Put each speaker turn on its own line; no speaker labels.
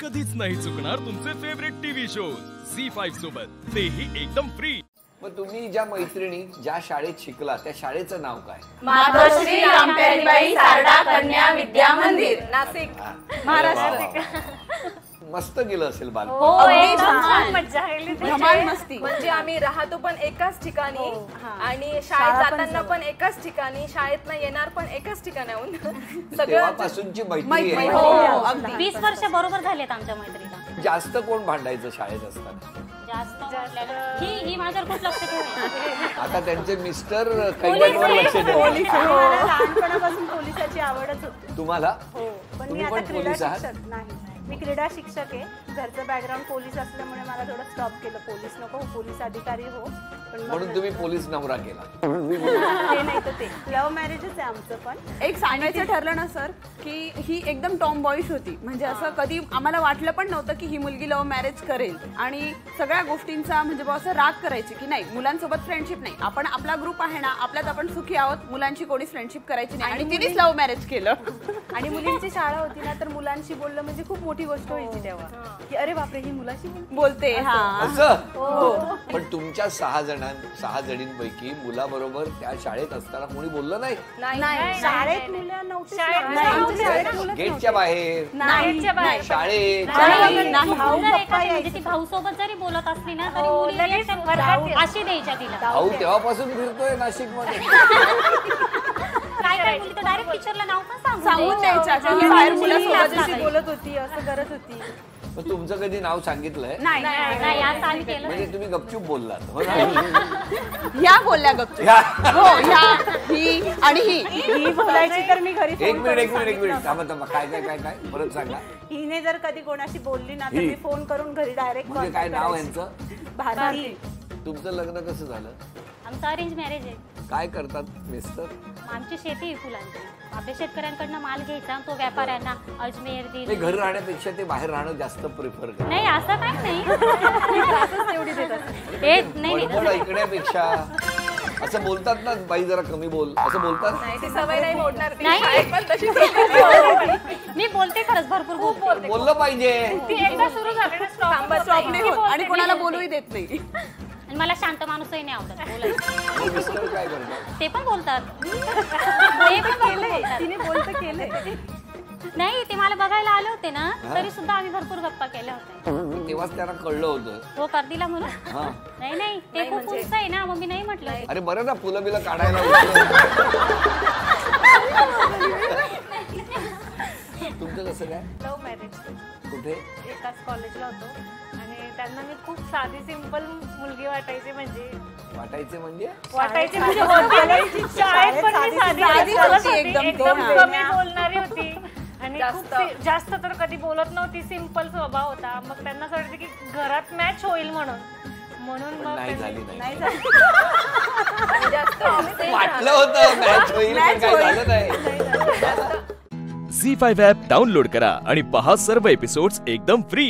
कधीच नाही चुकणार तुमचे फेवरेट टीव्ही शोज झी5 सोबत, तेही एकदम फ्री।
मग तुम्ही ज्या मैत्रिणी ज्या शाळेत शिकला त्या शाळेचं नाव काय?
मातोश्री रामप्यारीबाई सारडा कन्या विद्या मंदिर, नाशिक,
महाराष्ट्र। मस्त गेलं असेल बाल।
हो, एकदम मज्जा आली।
धमाल मस्ती।
म्हणजे आम्ही राहतो पण एकाच ठिकाणी आणि शाळेत जाताना पण एकाच ठिकाणी, शाळेतनं येणार पण एकाच ठिकाणाहून।
तेव्हापासूनची मैत्री आहे।
हो, अगदी
20 वर्ष बरोबर झालेत आमच्या मैत्रीला।
जास्त कोण भांडायचं शाळेत असताना?
जास्त ही माझ्यावर खूप लक्ष ठेवते।
आता त्यांचे मिस्टर कैवारीवर लक्ष ठेवतात।
लहानपणापासून पोलिसाची आवडच होती
तुम्हाला?
हो, पण मी
तुम्ही
आता
पण
क्रीडा
पोलीस आहात?
शिक्षक नाही, मी क्रीडा शिक्षक आहे। घरचं बॅकग्राऊंड पोलीस असल्यामुळे मला थोडं स्टॉप केलं, पोलीस नको, पोलीस अधिकारी हो। पण
म्हणून तुम्ही पोलीस नवरा केला?
ते नाही तर ते लव्ह मॅरेजच आहे आमचं। पण एक सांगायचं ठरलं ना सर की ही एकदम टॉम बॉईश होती, म्हणजे असं कधी आम्हाला वाटलं पण नव्हतं की ही मुलगी लव्ह मॅरेज करेल आणि सगळ्या गोष्टींचा म्हणजे असं राग करायची की नाही मुलांसोबत फ्रेंडशिप नाही, आपण आपला ग्रुप आहे ना, आपल्यात आपण सुखी आहोत, मुलांची कोणी फ्रेंडशिप करायची नाही, आणि तिनेच लव्ह मॅरेज केलं।
आणि मुलींची शाळा होती ना, तर मुलांशी बोललं म्हणजे खूप मोठी गोष्ट व्हायची तेव्हा, की अरे बापरे ही मुलाशी
बोलते। हा
असं? पण तुमच्या 6 जणींपैकी मुलाबरोबर त्या शाळेत असताना कोणी बोललं नाही?
शाळेत मुलं नव्हती,
गेटच्या बाहेर, शाळेत
ती भाऊ सोबत जरी बोलत असली ना तरी मुली अशी द्यायच्या तिला।
भाऊ तेव्हापासून फिरतोय नाशिक मध्ये।
काय मुली तर डायरेक्ट टीचरला नाव पण
सांगून द्यायच्या की बाहेर मुलासोबत
बोलत होती, असं करत होती।
मग तुमचं कधी नाव सांगितलंय?
नाही असं आम्ही केलं।
म्हणजे तुम्ही गपचूप बोललात हो ना?
ह्या बोलल्या गपचूप। हो, ह्या, ही आणि ही बोलायची तर मी घरी
एक मिनिट थांबा काय परत सांगा।
हिने जर कधी कोणाशी बोलली ना तर मी फोन करून घरी डायरेक्ट
म्हणजे काय नाव यांचं?
भारती।
तुमचं लग्न कसं झालं?
आमचं अरेंज मॅरेज आहे।
काय करतात मिस्टर?
आमची शेती आहे फुलांची, आपल्या शेतकऱ्यांकडनं माल घ्यायचा, तो व्यापाऱ्यांना अजमेर दिल्ली।
घर राहण्यापेक्षा ते बाहेर राहणं जास्त प्रिफर करतात?
नाही असं काही नाही,
बडबड ऐकण्यापेक्षा असं बोलतात ना, बाई जरा कमी बोल असं बोलतात।
ती सवय नाही मोडणार ती,
नाही.
शाळेत पण तशी
मी बोलते खरंच, भरपूर बोलते।
बोललं पाहिजे।
ती एकदा सुरू झाली ना
स्टॉप नाही होत आणि कोणाला बोलूही देत नाही।
आणि मला शांत माणूसही नाही आवडत बोलायला।
मिस्टर काय करतात?
ते पण बोलतात, ते पण बोलतात।
तिने बोलतं केलंय।
नाही, ते मला बघायला आले होते ना, तरी सुद्धा आम्ही भरपूर गप्पा केल्या होत्या।
तेव्हाच त्यांना कळलं होतं
हो करतीला म्हणून।
हा,
नाही ते खूप उंच आहे ना, मग मी नाही म्हटलं।
अरे बरं ना, फुलं बिलं काढायला तुमचं कसं काय?
Love marriage.
कुठे?
एकाच कॉलेजला होतो आणि त्यांना मी खूप साधी सिंपल मुलगी वाटायची, म्हणजे शाळेत पण मी साधी होती, एकदम कमी बोलणारी होती आणि जास्त तर कधी बोलत नव्हती, सिंपल स्वभाव होता। मग त्यांना असं वाटतं की घरात मॅच होईल म्हणून मग
नाही झाली
वाटलं
होतं मॅच होईल, पण काही झालं नाही।
झी5 ॲप डाउनलोड करा आणि पहा सर्व एपिसोड्स एकदम फ्री।